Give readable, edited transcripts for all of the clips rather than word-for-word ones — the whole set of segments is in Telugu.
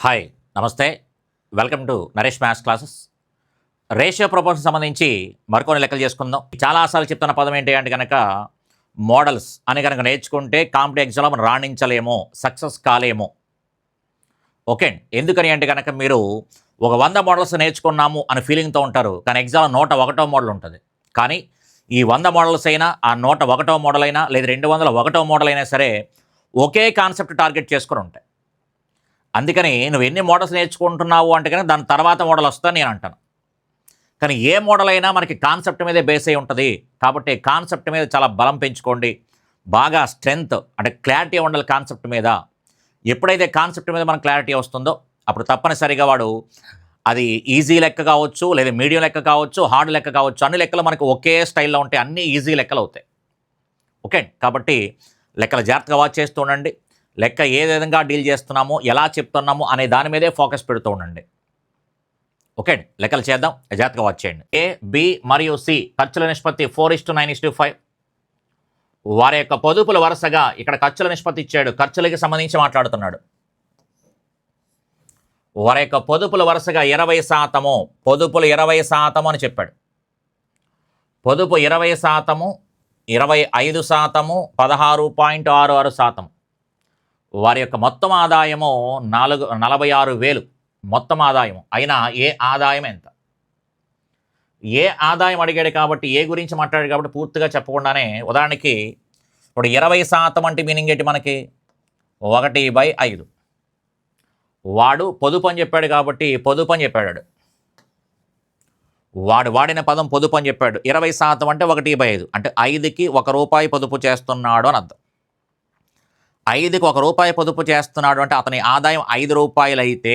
హాయ్ నమస్తే welcome to Naresh maths classes. Ratio proportion సంబంధించి మరికొన్ని లెక్కలు చేసుకుందాం. చాలాసార్లు చెప్తున్న పదం ఏంటి అంటే కనుక మోడల్స్ అని కనుక నేర్చుకుంటే కాంపిటేటివ్ ఎగ్జామ్లో మనం రాణించలేము, సక్సెస్ కాలేము. ఓకే, ఎందుకని అంటే కనుక మీరు ఒక 100 మోడల్స్ నేర్చుకున్నాము అని ఫీలింగ్తో ఉంటారు, కానీ ఎగ్జామ్లో 101వ మోడల్ ఉంటుంది. కానీ ఈ 100 మోడల్స్ అయినా, ఆ 101వ మోడల్ అయినా, లేదా 201వ మోడల్ అయినా సరే ఒకే కాన్సెప్ట్ టార్గెట్ చేసుకుని ఉంటాయి. అందుకని నువ్వు ఎన్ని మోడల్స్ నేర్చుకుంటున్నావు అంటే కనుక దాని తర్వాత మోడల్ వస్తుందని నేను అంటాను. కానీ ఏ మోడల్ అయినా మనకి కాన్సెప్ట్ మీదే బేస్ అయి ఉంటుంది. కాబట్టి కాన్సెప్ట్ మీద చాలా బలం పెంచుకోండి, బాగా స్ట్రెంగ్త్ అంటే క్లారిటీ ఉండాలి కాన్సెప్ట్ మీద. ఎప్పుడైతే కాన్సెప్ట్ మీద మనకు క్లారిటీ వస్తుందో అప్పుడు తప్పనిసరిగా వాడు అది ఈజీ లెక్క కావచ్చు, లేదా మీడియం లెక్క కావచ్చు, హార్డ్ లెక్క కావచ్చు, అన్ని లెక్కలు మనకు ఒకే స్టైల్లో ఉంటాయి, అన్నీ ఈజీ లెక్కలు అవుతాయి. ఓకే, కాబట్టి లెక్కలు జాగ్రత్తగా వాచ్ చేస్తూ ఉండండి. లెక్క ఏ విధంగా డీల్ చేస్తున్నామో, ఎలా చెప్తున్నామో అనే దాని మీదే ఫోకస్ పెడుతూ ఉండండి. ఓకే, లెక్కలు చేద్దాం, జాగ్రత్తగా వాచ్ చేయండి. ఏ, బి మరియు సి ఖర్చుల నిష్పత్తి 4:9:5. వారి యొక్క పొదుపులు వరుసగా ఇక్కడ ఖర్చుల నిష్పత్తి ఇచ్చాడు, ఖర్చులకి సంబంధించి మాట్లాడుతున్నాడు. వారి యొక్క పొదుపులు వరుసగా 20%, పొదుపులు 20% అని చెప్పాడు. పొదుపు 20%, 25%, 16.66%. వారి యొక్క మొత్తం ఆదాయము 46,000 మొత్తం ఆదాయం. అయినా ఏ ఆదాయం ఎంత? ఏ ఆదాయం అడిగాడు కాబట్టి, ఏ గురించి మాట్లాడాడు కాబట్టి పూర్తిగా చెప్పకుండానే, ఉదాహరణకి ఇప్పుడు 20% అంటే మీనింగ్ ఏంటి మనకి? 1/5. వాడు పొదుపు అని చెప్పాడు కాబట్టి పొదుపు అని చెప్పాడు. వాడు వాడిన పదం పొదుపు అని చెప్పాడు. 20% అంటే 1/5 అంటే 5కి ₹1 పొదుపు చేస్తున్నాడు అని అర్థం. 5కి ₹1 పొదుపు చేస్తున్నాడు అంటే అతని ఆదాయం ₹5 అయితే,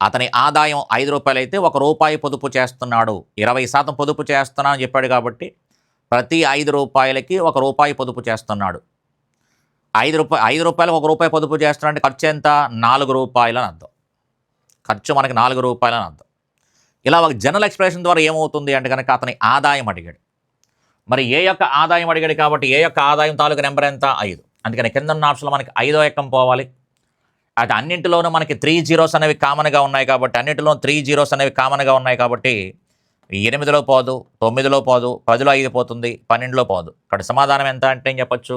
అతని ఆదాయం ₹5 అయితే ₹1 పొదుపు చేస్తున్నాడు. 20% పొదుపు చేస్తున్నా అని చెప్పాడు కాబట్టి ప్రతి ₹5కి ₹1 పొదుపు చేస్తున్నాడు. ₹5కి ₹1 పొదుపు చేస్తున్నాడు అంటే ఖర్చు ఎంత? ₹4 అని అర్థం. ఖర్చు మనకి ₹4 అని అర్థం. ఇలా ఒక జనరల్ ఎక్స్ప్రెషన్ ద్వారా ఏమవుతుంది అంటే కనుక అతని ఆదాయం అడిగాడు. మరి ఏ యొక్క ఆదాయం అడిగాడు కాబట్టి ఏ యొక్క ఆదాయం తాలూకు నెంబర్ ఎంత? 5. అందుకని కింద ఉన్న ఆప్షన్లో మనకి 5వ ఎక్కం పోవాలి. అయితే అన్నింటిలోనూ మనకి 3 zeros అనేవి కామన్గా ఉన్నాయి కాబట్టి, అన్నింటిలో 3 zeros అనేవి కామన్గా ఉన్నాయి కాబట్టి 8లో పోదు, 9లో పోదు, 10లో 5 పోతుంది, 12లో పోదు. ఇక్కడ సమాధానం ఎంత అంటే ఏం చెప్పచ్చు?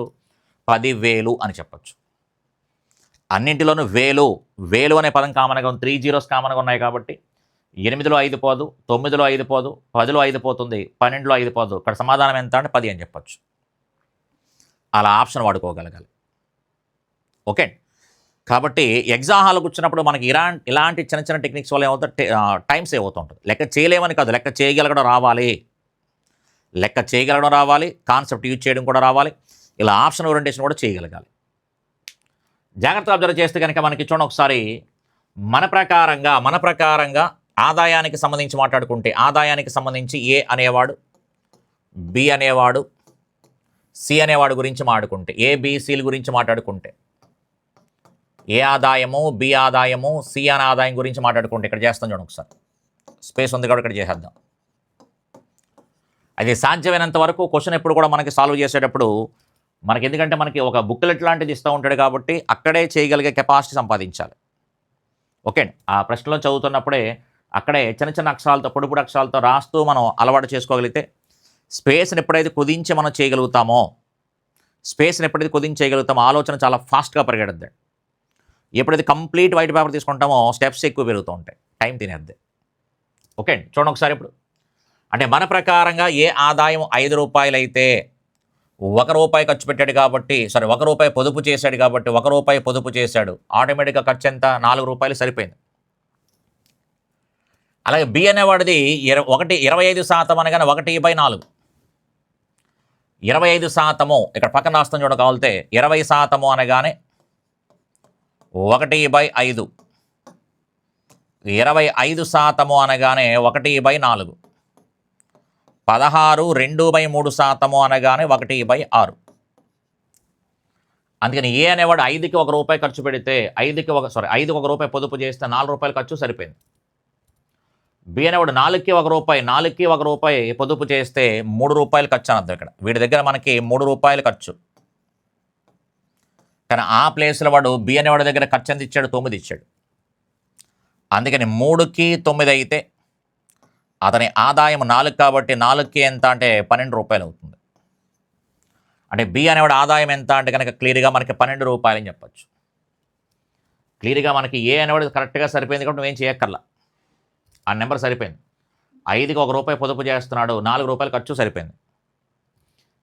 10,000 అని చెప్పచ్చు. అన్నింటిలోనూ వేలు అనే పదం కామన్గా ఉంది, 3 zeros కామన్గా ఉన్నాయి కాబట్టి 8లో 5 పోదు, 9లో 5 పోదు, 10లో 5 పోతుంది, 12లో 5 పోదు. ఇక్కడ సమాధానం ఎంత అంటే 10 అని చెప్పచ్చు. అలా ఆప్షన్ వాడుకోగలగాలి. ఓకే, కాబట్టి ఎగ్జామ్ హాల్కి వచ్చినప్పుడు మనకి ఇలాంటి చిన్న చిన్న టెక్నిక్స్ వల్ల ఏమవుతుంది, టైం సేవ్ అవుతూ ఉంటుంది. లెక్క చేయలేమని కాదు, లెక్క చేయగలగడం రావాలి, కాన్సెప్ట్ యూజ్ చేయడం కూడా రావాలి, ఇలా ఆప్షన్ ఓరియంటేషన్ కూడా చేయగలగాలి. జాగ్రత్తగా అబ్జర్వ్ చేస్తే కనుక మనకి చూడండి ఒకసారి, మన ప్రకారంగా ఆదాయానికి సంబంధించి మాట్లాడుకుంటే, ఆదాయానికి సంబంధించి ఏ అనేవాడు, బి అనేవాడు, సి అనేవాడు గురించి మాట్లాడుకుంటే, ఏబిసిల గురించి మాట్లాడుకుంటే, ఏ ఆదాయము, బి ఆదాయము, సి అనే ఆదాయం గురించి మాట్లాడుకుంటే ఇక్కడ చేస్తాం చూడండి ఒకసారి. స్పేస్ ఉంది కాబట్టి ఇక్కడ చేసేద్దాం. అది సాధ్యమైనంత వరకు క్వశ్చన్ ఎప్పుడు కూడా మనకి సాల్వ్ చేసేటప్పుడు మనకి, ఎందుకంటే మనకి ఒక బుక్లెట్ లాంటిది ఇస్తూ ఉంటాడు కాబట్టి అక్కడే చేయగలిగే కెపాసిటీ సంపాదించాలి. ఓకే, ఆ ప్రశ్నలో చదువుతున్నప్పుడే అక్కడే చిన్న చిన్న అక్షరాలతో, పొడి అక్షరాలతో రాస్తూ మనం అలవాటు చేసుకోగలిగితే, స్పేస్ని ఎప్పుడైతే కుదించి మనం చేయగలుగుతామో, ఆలోచన చాలా ఫాస్ట్గా పరిగెడుద్ది. ఎప్పుడైతే కంప్లీట్ వైట్ పేపర్ తీసుకుంటామో స్టెప్స్ ఎక్కువ పెరుగుతూ ఉంటాయి, టైం తినేద్ది. ఓకే, చూడండి ఒకసారి ఇప్పుడు. అంటే మన ప్రకారంగా ఏ ఆదాయం ₹5 అయితే ₹1 ఖర్చు పెట్టాడు కాబట్టి, ₹1 పొదుపు చేశాడు కాబట్టి ₹1 పొదుపు చేశాడు, ఆటోమేటిక్గా ఖర్చు ఎంత? ₹4 సరిపోయింది. అలాగే బి అనేవాడిది 25% అనగానే 1/4, 25%. ఇక్కడ పక్కన రాస్తాం చూడ కావాలితే, 20% అనగానే 1/5, 25% అనగానే 1/4, 16 2/3% అనగానే 1/6. అందుకని ఏ అనేవాడు 5కి ₹1 ఖర్చు పెడితే, 5కి ₹1 పొదుపు చేస్తే ₹4 ఖర్చు సరిపోయింది. బి అనేవాడు 4కి ₹1 పొదుపు చేస్తే ₹3 ఖర్చు అని అర్థం. ఇక్కడ వీడి దగ్గర మనకి ₹3 ఖర్చు, కానీ ఆ ప్లేస్లో వాడు బి అనేవాడి దగ్గర ఖర్చు ఎంత ఇచ్చాడు? 9 ఇచ్చాడు. అందుకని 3కి 9 అయితే అతని ఆదాయం 4 కాబట్టి 4కి ఎంత అంటే 12 రూపాయలు అవుతుంది. అంటే బి అనేవాడు ఆదాయం ఎంత అంటే కనుక క్లియర్గా మనకి 12 రూపాయలు అని చెప్పచ్చు. క్లియర్గా మనకి ఏ అనేవాడు కరెక్ట్గా సరిపోయింది కాబట్టి నువ్వేం చేయక్కర్లా, ఆ నెంబర్ సరిపోయింది. 5కి ₹1 పొదుపు చేస్తున్నాడు, 4 రూపాయలు ఖర్చు సరిపోయింది.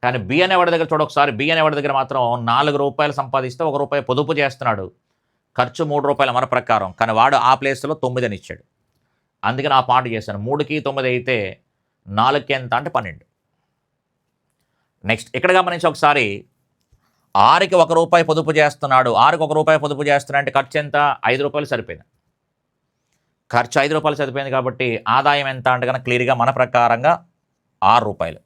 కానీ బి అనేవాడి దగ్గర చూడొకసారి, బి అనేవాడి దగ్గర మాత్రం 4 రూపాయలు సంపాదిస్తే ₹1 పొదుపు చేస్తున్నాడు, ఖర్చు 3 రూపాయలు మన ప్రకారం, కానీ వాడు ఆ ప్లేస్లో 9 అని ఇచ్చాడు. అందుకని ఆ పాయింట్ చేశాను. 3కి 9 అయితే 4కి ఎంత అంటే 12. నెక్స్ట్ ఇక్కడ గమనించి ఒకసారి 6కి ₹1 పొదుపు చేస్తున్నాడు, 6కి ₹1 పొదుపు చేస్తున్నాడు అంటే ఖర్చు ఎంత? ₹5 సరిపోయింది. ఖర్చు ₹5 సరిపోయింది కాబట్టి ఆదాయం ఎంత అంటే కనుక క్లియర్గా మన ప్రకారంగా ₹6.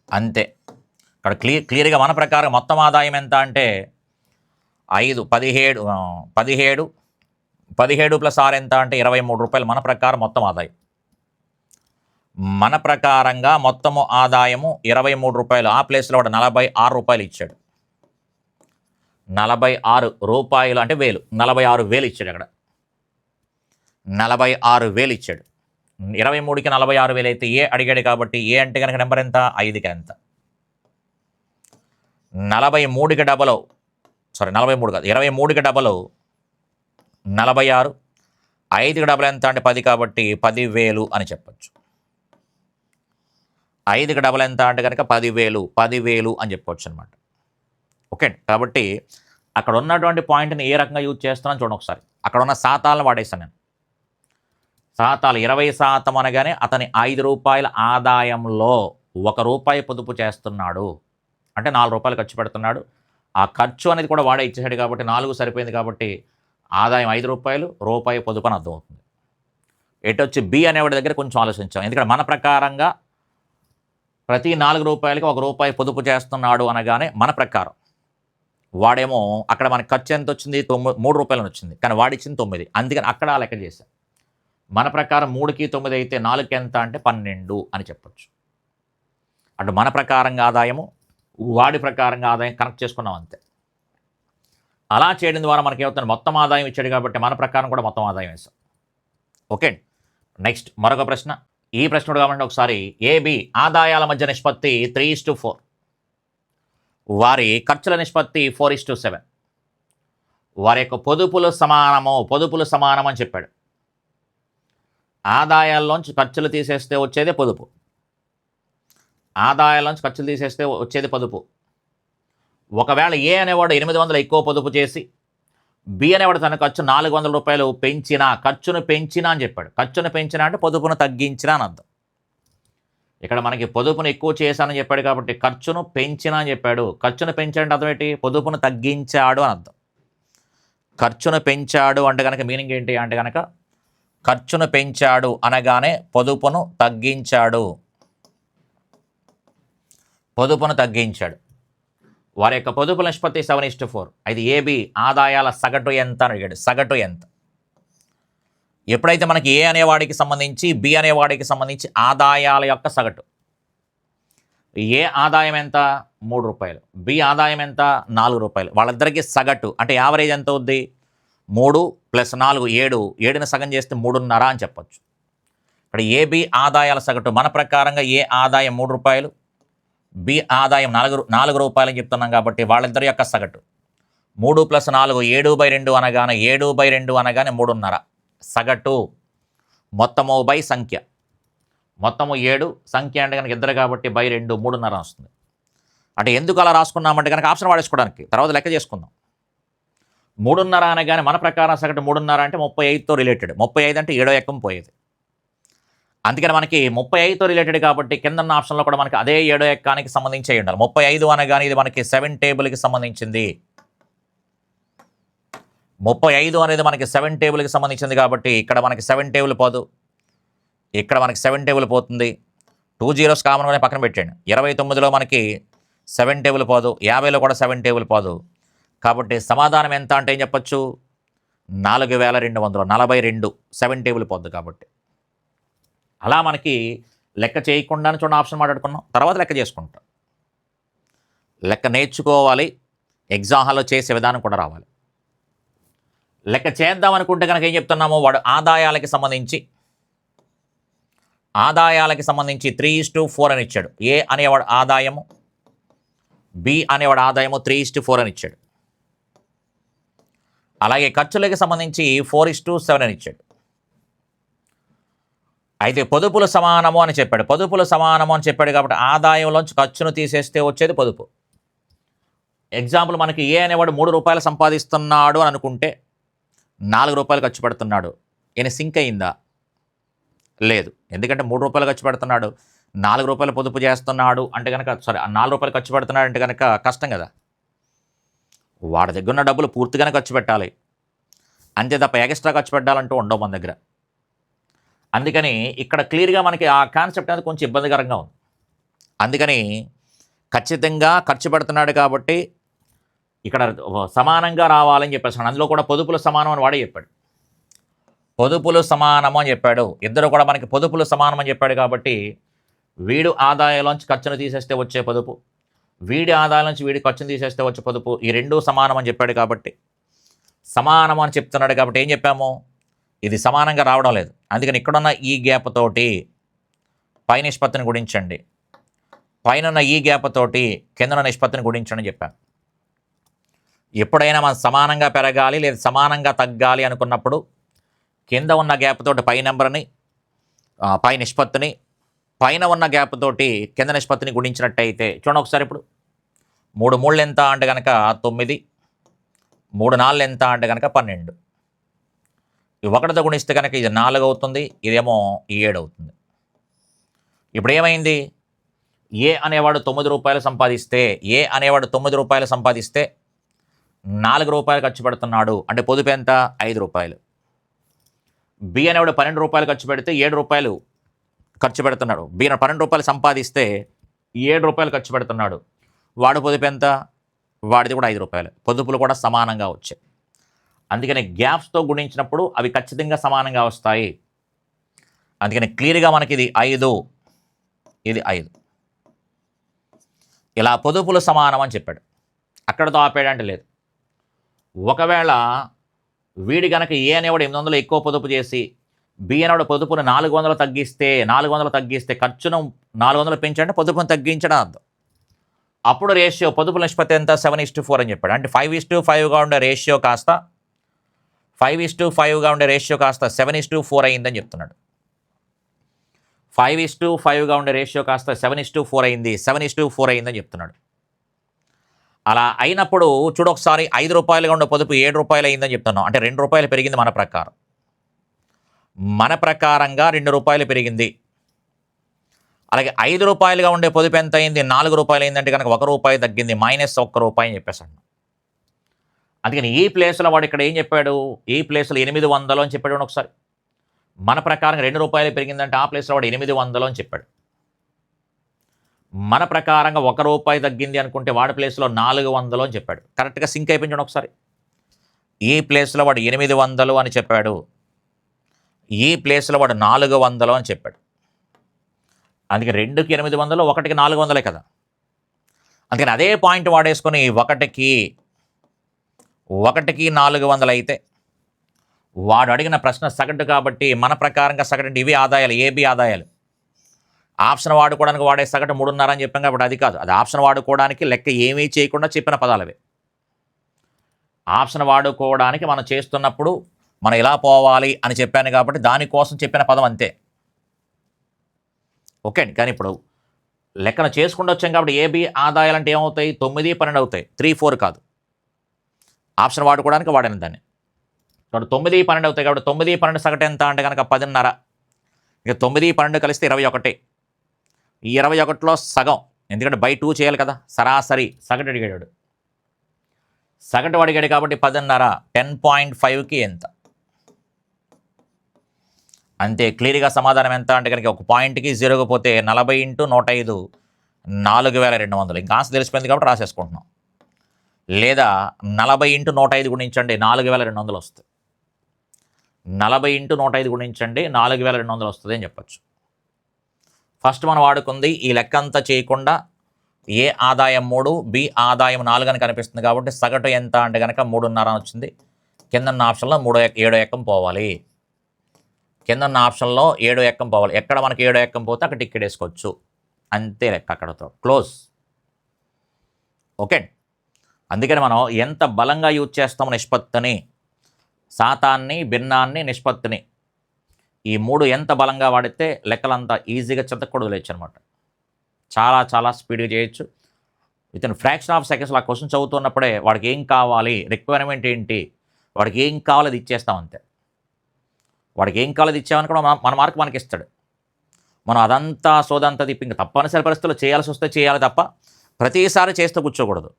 అంతే. ఇక్కడ క్లియర్గా మన ప్రకారం మొత్తం ఆదాయం ఎంత అంటే 5 17 17 ప్లస్ 6 ఎంత అంటే ₹23 మన ప్రకారం మొత్తం ఆదాయం. మన ప్రకారంగా మొత్తము ఆదాయము ₹23. ఆ ప్లేస్లో వాడు ₹46 ఇచ్చాడు. 46 అంటే 1000, 46,000 ఇచ్చాడు. అక్కడ 46,000 ఇచ్చాడు. 23కి 46,000 అయితే ఏ అడిగాడు కాబట్టి ఏ అంటే కనుక నెంబర్ ఎంత? 5కి ఎంత? 43కి డబల్, సారీ 43 కాదు, 23కి డబల్ 46, 5కి డబల్ ఎంత అంటే 10 కాబట్టి 10,000 అని చెప్పచ్చు. 5కి డబల్ ఎంత అంటే కనుక 10,000 అని చెప్పవచ్చు అనమాట. ఓకే, కాబట్టి అక్కడ ఉన్నటువంటి పాయింట్ని ఏ రకంగా యూజ్ చేస్తున్నాను చూడండి ఒకసారి. అక్కడ ఉన్న శాతాలను వాడేస్తాను నేను. శాతాలు 20% అనగానే అతని ₹5 ఆదాయంలో ₹1 పొదుపు చేస్తున్నాడు అంటే ₹4 ఖర్చు పెడుతున్నాడు. ఆ ఖర్చు అనేది కూడా వాడే ఇచ్చేసాడు కాబట్టి 4 సరిపోయింది కాబట్టి ఆదాయం ₹5, రూపాయి పొదుపు అని అర్థమవుతుంది. ఎటొచ్చి బి అనేవాడి దగ్గర కొంచెం ఆలోచించాం. ఎందుకంటే మన ప్రకారంగా ప్రతి ₹4కి ₹1 పొదుపు చేస్తున్నాడు అనగానే మన ప్రకారం వాడేమో అక్కడ మనకి ఖర్చు ఎంత వచ్చింది? ₹3 వచ్చింది, కానీ వాడిచ్చింది 9. అందుకని అక్కడ లెక్క చేశాం. మన ప్రకారం 3కి 9 అయితే 4కి ఎంత అంటే 12 అని చెప్పచ్చు. అటు మన ప్రకారంగా ఆదాయము, వాడి ప్రకారంగా ఆదాయం కనెక్ట్ చేసుకున్నాం అంతే. అలా చేయడం ద్వారా మనకి ఏమవుతుంది? మొత్తం ఆదాయం ఇచ్చాడు కాబట్టి మన ప్రకారం కూడా మొత్తం ఆదాయం వేసాం. ఓకే, నెక్స్ట్ మరొక ప్రశ్న. ఈ ప్రశ్న కాబట్టి ఒకసారి ఏబి ఆదాయాల మధ్య నిష్పత్తి 3:4, వారి ఖర్చుల నిష్పత్తి 4:7, వారి యొక్క పొదుపులు సమానం అని చెప్పాడు. ఆదాయాల్లోంచి ఖర్చులు తీసేస్తే వచ్చేదే పొదుపు, ఆదాయాల్లోంచి ఖర్చులు తీసేస్తే వచ్చేది పొదుపు. ఒకవేళ ఏ అనేవాడు 800 ఎక్కువ పొదుపు చేసి బి అనేవాడు తన ఖర్చు ₹400 పెంచినా, ఖర్చును పెంచినా అని చెప్పాడు. ఖర్చును పెంచినా అంటే పొదుపును తగ్గించినా అని అర్థం. ఇక్కడ మనకి పొదుపును ఎక్కువ చేశానని చెప్పాడు కాబట్టి ఖర్చును పెంచినా అని చెప్పాడు. ఖర్చును పెంచాడంటే అర్థం ఏంటి? పొదుపును తగ్గించాడు అని అర్థం. ఖర్చును పెంచాడు అంటే కనుక మీనింగ్ ఏంటి అంటే కనుక ఖర్చును పెంచాడు అనగానే పొదుపును తగ్గించాడు, పొదుపును తగ్గించాడు. వారి యొక్క పొదుపు నిష్పత్తి 7:4. అది ఏబి ఆదాయాల సగటు ఎంత అని అడిగాడు. సగటు ఎంత? ఎప్పుడైతే మనకి ఏ అనేవాడికి సంబంధించి బి అనేవాడికి సంబంధించి ఆదాయాల యొక్క సగటు, ఏ ఆదాయం ఎంత? ₹3, బి ఆదాయం ఎంత? ₹4. వాళ్ళిద్దరికీ సగటు అంటే యావరేజ్ ఎంత అవుద్ది? 3 + 4 7, 7ని సగం చేస్తే 3.5 అని చెప్పచ్చు. ఇక్కడ ఏబి ఆదాయాల సగటు మన ప్రకారంగా ఏ ఆదాయం ₹3, బి ఆదాయం ₹4 అని చెప్తున్నాం కాబట్టి వాళ్ళిద్దరి యొక్క సగటు 3 + 4 7/2 అనగానే 7/2 అనగానే 3.5 సగటు. మొత్తము బై సంఖ్య, మొత్తము 7, సంఖ్య అంటే కనుక ఇద్దరు కాబట్టి బై 2 3.5 వస్తుంది. అంటే ఎందుకు అలా రాసుకున్నామంటే కనుక ఆప్షన్ వాడేసుకోవడానికి, తర్వాత లెక్క చేసుకుందాం. 3.5 అనగానే మన ప్రకారం సగటు 3.5 అంటే 35తో రిలేటెడ్. 35 అంటే 7వ ఎక్కం పోయేది. అందుకని మనకి 35తో రిలేటెడ్ కాబట్టి కింద ఉన్న ఆప్షన్లో కూడా మనకి అదే 7వ ఎక్కానికి సంబంధించి అయి ఉండాలి. 35 అనగానే ఇది మనకి 7 టేబుల్కి సంబంధించింది. 35 అనేది మనకి 7 టేబుల్కి సంబంధించింది కాబట్టి ఇక్కడ మనకి 7 టేబుల్ పోదు, ఇక్కడ మనకి 7 టేబుల్ పోతుంది. 2 zeros కామన్గానే పక్కన పెట్టండి. 29లో మనకి 7 టేబుల్ పోదు, 50లో కూడా 7 టేబుల్ పోదు. కాబట్టి సమాధానం ఎంత అంటే ఏం చెప్పచ్చు? 4200, 42 7 టేబుల్ పోద్దు కాబట్టి. అలా మనకి లెక్క చేయకుండానే చూడండి ఆప్షన్ మాట్లాడుకున్నాం, తర్వాత లెక్క చేసుకుంటాం. లెక్క నేర్చుకోవాలి, ఎగ్జామ్ హాల్లో చేసే విధానం కూడా రావాలి. లెక్క చేద్దాం అనుకుంటే కనుక ఏం చెప్తున్నాము, వాడు ఆదాయాలకి సంబంధించి 3:4 అని ఇచ్చాడు. ఏ అనేవాడు ఆదాయము, బి అనేవాడు ఆదాయము 3:4 అని ఇచ్చాడు. అలాగే ఖర్చులకి సంబంధించి 4:7 అని ఇచ్చాడు. అయితే పొదుపులు సమానము అని చెప్పాడు. పొదుపులు సమానము అని చెప్పాడు కాబట్టి ఆదాయంలోంచి ఖర్చును తీసేస్తే వచ్చేది పొదుపు. ఎగ్జాంపుల్ మనకి ఏ అనేవాడు 3 రూపాయలు సంపాదిస్తున్నాడు అని అనుకుంటే 4 రూపాయలు ఖర్చు పెడుతున్నాడు. ఈయన సింక్ అయిందా? లేదు. ఎందుకంటే 3 రూపాయలు ఖర్చు పెడుతున్నాడు, 4 రూపాయలు పొదుపు చేస్తున్నాడు అంటే కనుక, 4 రూపాయలు ఖర్చు పెడుతున్నాడు అంటే కనుక కష్టం కదా. వాడి దగ్గర ఉన్న డబ్బులు పూర్తిగానే ఖర్చు పెట్టాలి, అంతే తప్ప ఎక్స్ట్రా ఖర్చు పెట్టాలంటూ ఉండవు మన దగ్గర. అందుకని ఇక్కడ క్లియర్గా మనకి ఆ కాన్సెప్ట్ అనేది కొంచెం ఇబ్బందికరంగా ఉంది. అందుకని ఖచ్చితంగా ఖర్చు పెడుతున్నాడు కాబట్టి ఇక్కడ సమానంగా రావాలని చెప్పేసాడు. అందులో కూడా పొదుపులు సమానం అని వాడే చెప్పాడు. పొదుపులు సమానము అని చెప్పాడు. ఇద్దరు కూడా మనకి పొదుపులు సమానం అని చెప్పాడు కాబట్టి వీడు ఆదాయంలోంచి ఖర్చును తీసేస్తే వచ్చే పొదుపు, వీడి ఆదాయంలోంచి వీడి ఖర్చును తీసేస్తే వచ్చే పొదుపు, ఈ రెండూ సమానం అని చెప్పాడు కాబట్టి సమానం అని చెప్తున్నాడు కాబట్టి ఏం చెప్పాము, ఇది సమానంగా రావడం లేదు. అందుకని ఇక్కడున్న ఈ గ్యాప్ తోటి పై నిష్పత్తిని గుణించండి, పైన ఈ గ్యాప్ తోటి కిందన నిష్పత్తిని గుణించండి చెప్పాను. ఎప్పుడైనా మనం సమానంగా పెరగాలి లేదా సమానంగా తగ్గాలి అనుకున్నప్పుడు కింద ఉన్న గ్యాప్ తోటి పై నెంబర్ని, పై నిష్పత్తిని, పైన ఉన్న గ్యాప్ తోటి కింద నిష్పత్తిని గుణించినట్టయితే చూడండి ఒకసారి. ఇప్పుడు 3 3 ఎంత అంటే కనుక 9, 3 4 ఎంత అంటే కనుక 12. ఈ 1తో గుణిస్తే కనుక ఇది 4 అవుతుంది, ఇదేమో 7 అవుతుంది. ఇప్పుడు ఏమైంది, ఏ అనేవాడు 9 రూపాయలు సంపాదిస్తే 4 రూపాయలు ఖర్చు పెడుతున్నాడు అంటే పొదుపు ఎంత, 5 రూపాయలు. బి అనేవాడు 12 రూపాయలు ఖర్చు పెడితే 7 రూపాయలు ఖర్చు పెడుతున్నాడు. బి 12 రూపాయలు సంపాదిస్తే 7 రూపాయలు ఖర్చు పెడుతున్నాడు. వాడు పొదుపు ఎంత, వాడిది కూడా 5 రూపాయలు. పొదుపులు కూడా సమానంగా వచ్చాయి. అందుకని గ్యాప్స్తో గుణించినప్పుడు అవి ఖచ్చితంగా సమానంగా వస్తాయి. అందుకని క్లియర్గా మనకి ఇది 5, ఇది 5, ఇలా పొదుపులు సమానం అని చెప్పాడు. అక్కడతో ఆపేయడంటే లేదు. ఒకవేళ వీడి కనుక ఏ అనేవాడు 800 ఎక్కువ పొదుపు చేసి బి అనేవాడు పొదుపును 400 తగ్గిస్తే ఖర్చును 400 పెంచండి, పొదుపును తగ్గించడం అర్థం. అప్పుడు రేషియో పొదుపుల నిష్పత్తి ఎంత, 7:4 అని చెప్పాడు. అంటే 5:5గా ఉండే రేషియో కాస్త 7:4 అయిందని చెప్తున్నాడు. 5:5గా ఉండే రేషియో కాస్త 7:4 అయిందని చెప్తున్నాడు. అలా అయినప్పుడు చూడొకసారి 5 రూపాయలుగా ఉండే పొదుపు 7 రూపాయలు అయిందని చెప్తున్నాం. అంటే 2 రూపాయలు పెరిగింది మన ప్రకారంగా 2 రూపాయలు పెరిగింది. అలాగే 5 రూపాయలుగా ఉండే పొదుపు ఎంత అయింది, 4 రూపాయలు అయిందంటే కనుక 1 రూపాయి తగ్గింది, -1 రూపాయి అని చెప్పేసాడు. అందుకని ఈ ప్లేస్లో వాడు ఇక్కడ ఏం చెప్పాడు, ఈ ప్లేస్లో 800 అని చెప్పాడు. ఒకసారి మన ప్రకారం 2 రూపాయలు పెరిగిందంటే ఆ ప్లేస్లో వాడు 800 అని చెప్పాడు. మన ప్రకారంగా 1 రూపాయి తగ్గింది అనుకుంటే వాడి ప్లేస్లో 400 అని చెప్పాడు. కరెక్ట్గా సింక్ అయిపోయింది ఒకసారి. ఈ ప్లేస్లో వాడు 800 అని చెప్పాడు, ఈ ప్లేస్లో వాడు 400 అని చెప్పాడు. అందుకే 2కి 800, 1కి 400 కదా. అందుకని అదే పాయింట్ వాడేసుకొని 1కి 400 అయితే వాడు అడిగిన ప్రశ్న సగటు కాబట్టి మన ప్రకారంగా సగటు ఇవి ఆదాయాలు, ఏబి ఆదాయాలు. ఆప్షన్ వాడుకోవడానికి వాడే సగటు 3.5 అని చెప్పాం కాబట్టి అది కాదు. అది ఆప్షన్ వాడుకోవడానికి లెక్క ఏమీ చేయకుండా చెప్పిన పదాలవే. ఆప్షన్ వాడుకోవడానికి మనం చేస్తున్నప్పుడు మనం ఇలా పోవాలి అని చెప్పాను కాబట్టి దానికోసం చెప్పిన పదం అంతే. ఓకే అండి. కానీ ఇప్పుడు లెక్కన చేసుకుంటూ వచ్చాం కాబట్టి ఏబి ఆదాయాలు అంటే ఏమవుతాయి, 9, 12 అవుతాయి, 3, 4 కాదు. ఆప్షన్ వాడుకోవడానికి వాడిన దాన్ని కాబట్టి 9, 12 అవుతాయి. కాబట్టి 9, 12 సగటు ఎంత అంటే కనుక 10.5. ఇక 9, 12 కలిస్తే 21. ఈ 21లో సగం, ఎందుకంటే బై 2 చేయాలి కదా, సరాసరి సగటు అడిగాడు. సగటు అడిగాడు కాబట్టి 10.5, 10.5కి ఎంత అంతే. క్లియర్గా సమాధానం ఎంత అంటే కనుక ఒక పాయింట్కి 0 పోతే 40 × 105 4200. ఇంకా ఆన్సర్ తెలిసిపోయింది కాబట్టి రాసేసుకుంటున్నాం. లేదా 40 × 105 గుణించండి 4200 వస్తుంది. 40 × 105 గుణించండి 4200 వస్తుంది అని చెప్పచ్చు. ఫస్ట్ మనం వాడుకుంది ఈ లెక్క అంతా చేయకుండా ఏ ఆదాయం 3, బి ఆదాయం 4 అని కనిపిస్తుంది కాబట్టి సగటు ఎంత అంటే కనుక 3.5 అని వచ్చింది. కిందన్న ఆప్షన్లో 7 ఎక్కం పోవాలి. కిందన్న ఆప్షన్లో 7 ఎక్కం పోవాలి. ఎక్కడ మనకి 7 ఎక్కం పోతే అక్కడ టికెట్ వేసుకోవచ్చు. అంతే లెక్క, అక్కడతో క్లోజ్. ఓకే, అందుకని మనం ఎంత బలంగా యూజ్ చేస్తామో నిష్పత్తిని, శాతాన్ని, భిన్నాన్ని, నిష్పత్తిని, ఈ 3 ఎంత బలంగా వాడితే లెక్కలంతా ఈజీగా చెత్తకూడదు వదిలేయచ్చు అనమాట. చాలా చాలా స్పీడ్గా చేయొచ్చు. విత్ ఇన్ ఫ్రాక్షన్ ఆఫ్ సెకండ్స్లో ఆ క్వశ్చన్ చదువుతున్నప్పుడే వాడికి ఏం కావాలి, రిక్వైర్మెంట్ ఏంటి, వాడికి ఏం కావాలో అది ఇచ్చేస్తాం అంతే. వాడికి ఏం కావాలో అది ఇచ్చామని కూడా మన మార్క్ మనకి ఇస్తాడు. మనం అదంతా సోదంతా తిప్పి ఇంకా తప్పనిసరి పరిస్థితుల్లో చేయాల్సి వస్తే చేయాలి తప్ప ప్రతిసారి చేస్తూ కూర్చోకూడదు.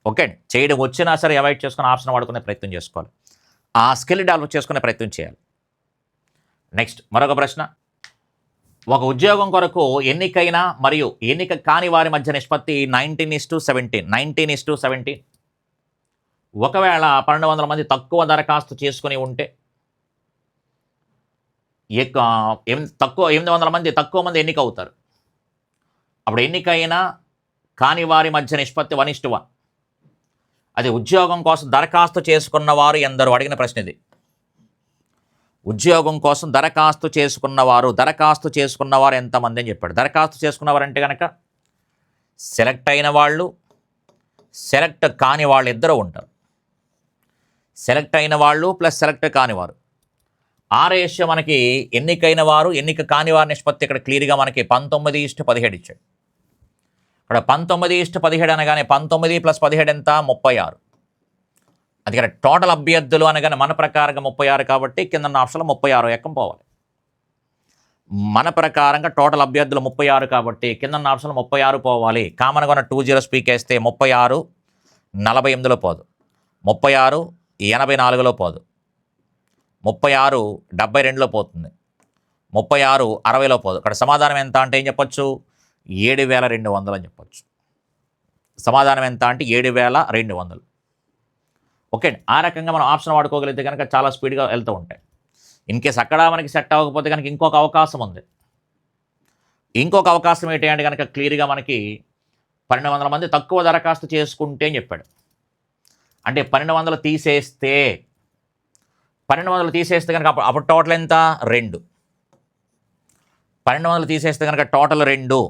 ఓకే, చేయడం వచ్చినా సరే అవాయిడ్ చేసుకుని ఆప్షన్ వాడుకునే ప్రయత్నం చేసుకోవాలి. ఆ స్కిల్ డెవలప్ చేసుకునే ప్రయత్నం చేయాలి. నెక్స్ట్ మరొక ప్రశ్న. ఒక ఉద్యోగం కొరకు ఎన్నికైన మరియు ఎన్నిక కాని వారి మధ్య నిష్పత్తి 19:17. 19:17. ఒకవేళ 1200 మంది తక్కువ దరఖాస్తు చేసుకుని ఉంటే, 800 మంది తక్కువ మంది ఎన్నిక అవుతారు. అప్పుడు ఎన్నికైన కాని వారి మధ్య నిష్పత్తి 1:1. అది ఉద్యోగం కోసం దరఖాస్తు చేసుకున్నవారు ఎందరు అడిగిన ప్రశ్న ఇది. ఉద్యోగం కోసం దరఖాస్తు చేసుకున్నవారు ఎంతమంది అని చెప్పాడు. దరఖాస్తు చేసుకున్నవారు అంటే కనుక సెలెక్ట్ అయిన వాళ్ళు, సెలెక్ట్ కాని వాళ్ళు ఇద్దరు ఉంటారు. సెలెక్ట్ అయిన వాళ్ళు ప్లస్ సెలెక్ట్ కానివారు. ఆ రేషియో మనకి ఎన్నికైన వారు, ఎన్నిక కాని వారి నిష్పత్తి ఇక్కడ క్లియర్గా మనకి 19:17 ఇచ్చాడు. ఇక్కడ 19:17 అనగానే 19 + 17 ఎంత? 36. అది ఇక్కడ టోటల్ అభ్యర్థులు అనగానే మన ప్రకారంగా 36 కాబట్టి కింద ఆప్షన్లో 36 ఎక్కం పోవాలి. మన ప్రకారంగా టోటల్ అభ్యర్థులు 36 కాబట్టి కింద ఆప్షన్లో 36 పోవాలి. కామన్గా ఉన్న 2 జీరోస్ పీకేస్తే 36 48లో పోదు, 36 84లో పోదు, 36 72లో పోతుంది, 36 60లో పోదు. ఇక్కడ సమాధానం ఎంత అంటే ఏం చెప్పొచ్చు? 7200 అని చెప్పొచ్చు. సమాధానం ఎంత అంటే 7200. ఓకే, ఆ రకంగా మనం ఆప్షన్ వాడుకోగలిగితే కనుక చాలా స్పీడ్గా వెళ్తూ ఉంటాయి. ఇన్ కేస్ అక్కడ మనకి సెట్ అవ్వకపోతే కనుక ఇంకొక అవకాశం ఉంది. ఇంకొక అవకాశం ఏంటి అంటే కనుక క్లియర్గా మనకి 1200 మంది తక్కువ దరఖాస్తు చేసుకుంటే అని చెప్పాడు. అంటే 1200 తీసేస్తే, 1200 తీసేస్తే కనుక అప్పుడు టోటల్ ఎంత? 2. 1200 తీసేస్తే కనుక టోటల్ 2.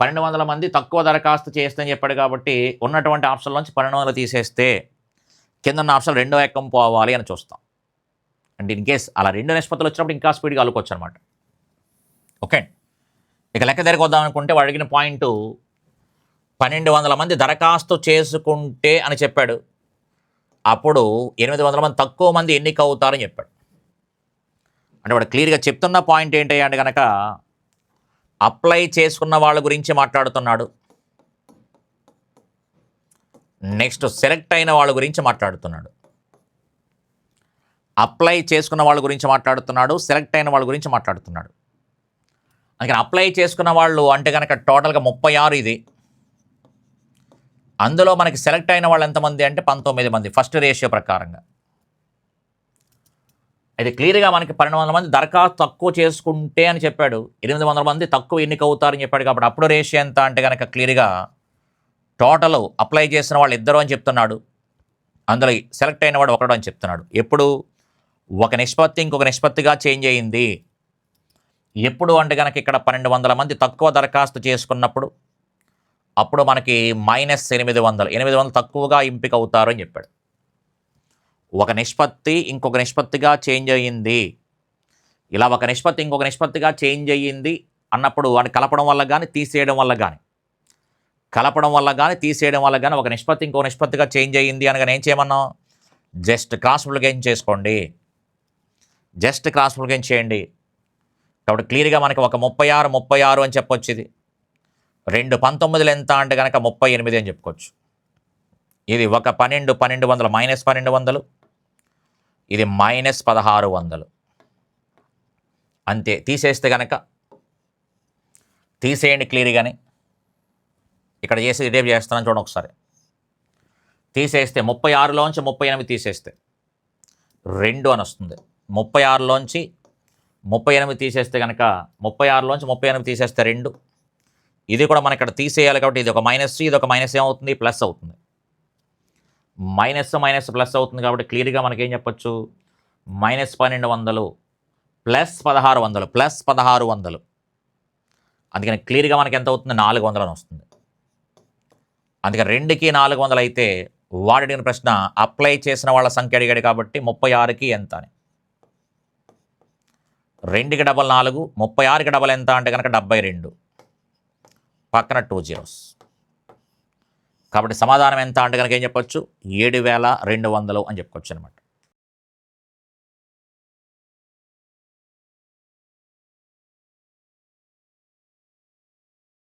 1200 మంది తక్కువ దరఖాస్తు చేస్తే అని చెప్పాడు కాబట్టి ఉన్నటువంటి ఆప్షన్లోంచి 1200 తీసేస్తే కింద ఉన్న ఆప్షన్ 2వ ఎక్కం పోవాలి అని చూస్తాం. అంటే ఇన్ కేస్ అలా 2 నిష్పత్తులు వచ్చినప్పుడు ఇంకా స్పీడ్గా అలుకోవచ్చు అనమాట. ఓకే, ఇక లెక్క తిరగొద్దాం అనుకుంటే వాడు అడిగిన పాయింట్ 1200 మంది దరఖాస్తు చేసుకుంటే అని చెప్పాడు. అప్పుడు 800 మంది తక్కువ మంది ఎన్నిక అవుతారని చెప్పాడు. అంటే వాడు క్లియర్గా చెప్తున్న పాయింట్ ఏంటి అంటే కనుక అప్లై చేసుకున్న వాళ్ళ గురించి మాట్లాడుతున్నాడు. నెక్స్ట్ సెలెక్ట్ అయిన వాళ్ళ గురించి మాట్లాడుతున్నాడు. అప్లై చేసుకున్న వాళ్ళ గురించి మాట్లాడుతున్నాడు, సెలెక్ట్ అయిన వాళ్ళ గురించి మాట్లాడుతున్నాడు. అందుకని అప్లై చేసుకున్న వాళ్ళు అంటే కనుక టోటల్గా 36 ఇది. అందులో మనకి సెలెక్ట్ అయిన వాళ్ళు ఎంతమంది అంటే 19 మంది ఫస్ట్ రేషియో ప్రకారంగా. అయితే క్లియర్గా మనకి 1200 మంది దరఖాస్తు తక్కువ చేసుకుంటే అని చెప్పాడు, 800 మంది తక్కువ ఎన్నిక అవుతారని చెప్పాడు. కాబట్టి అప్పుడు రేషియో ఎంత అంటే కనుక క్లియర్గా టోటల్ అప్లై చేసిన వాళ్ళు 2 అని చెప్తున్నాడు, అందులో సెలెక్ట్ అయిన వాడు 1 అని చెప్తున్నాడు. ఎప్పుడు ఒక నిష్పత్తి ఇంకొక నిష్పత్తిగా చేంజ్ అయ్యింది. ఎప్పుడు అంటే కనుక ఇక్కడ 1200 మంది తక్కువ దరఖాస్తు చేసుకున్నప్పుడు అప్పుడు మనకి -800 తక్కువగా ఎంపిక అవుతారు అని చెప్పాడు. ఒక నిష్పత్తి ఇంకొక నిష్పత్తిగా చేంజ్ అయ్యింది. ఇలా ఒక నిష్పత్తి ఇంకొక నిష్పత్తిగా చేంజ్ అయ్యింది అన్నప్పుడు అని కలపడం వల్ల కానీ తీసేయడం వల్ల కానీ, తీసేయడం వల్ల కానీ ఒక నిష్పత్తి ఇంకో నిష్పత్తిగా చేంజ్ అయ్యింది అనగానే ఏం చేయమన్నాం? జస్ట్ క్రాస్ మల్టిప్లికేషన్ చేసుకోండి. జస్ట్ క్రాస్ మల్టిప్లికేషన్ చేయండి. కాబట్టి క్లియర్గా మనకి ఒక 36 అని చెప్పొచ్చు. ఇది 2 19 ఎంత అంటే కనుక 38 అని చెప్పుకోవచ్చు. ఇది ఒక 12 1200 -1200, ఇది -1600. అంతే. తీసేస్తే కనుక తీసేయండి క్లియర్గానే. ఇక్కడ చేసి రేపు చేస్తున్నాను చూడండి ఒకసారి. తీసేస్తే 36లోంచి 38 తీసేస్తే 2 అని వస్తుంది. 36లోంచి 38 తీసేస్తే కనుక 36లోంచి 38 తీసేస్తే 2. ఇది కూడా మనం ఇక్కడ తీసేయాలి కాబట్టి ఇది ఒక మైనస్, ఇది ఒక మైనస్ ఏమవుతుంది? ప్లస్ అవుతుంది. మైనస్ మైనస్ ప్లస్ అవుతుంది కాబట్టి క్లియర్గా మనకేం చెప్పొచ్చు, -1200 ప్లస్ 1600 ప్లస్ 1600. అందుకని క్లియర్గా మనకి ఎంత అవుతుంది, 400 అని వస్తుంది. అందుకని 2కి 400 అయితే వాడు అడిగిన ప్రశ్న అప్లై చేసిన వాళ్ళ సంఖ్య అడిగాడు కాబట్టి 36కి ఎంత అని. 2కి డబల్ 4, 36కి డబల్ ఎంత అంటే కనుక 72, పక్కన 2 zeros. కాబట్టి సమాధానం ఎంత అంటే కనుక ఏం చెప్పొచ్చు, 7200 అని చెప్పుకోవచ్చు అనమాట.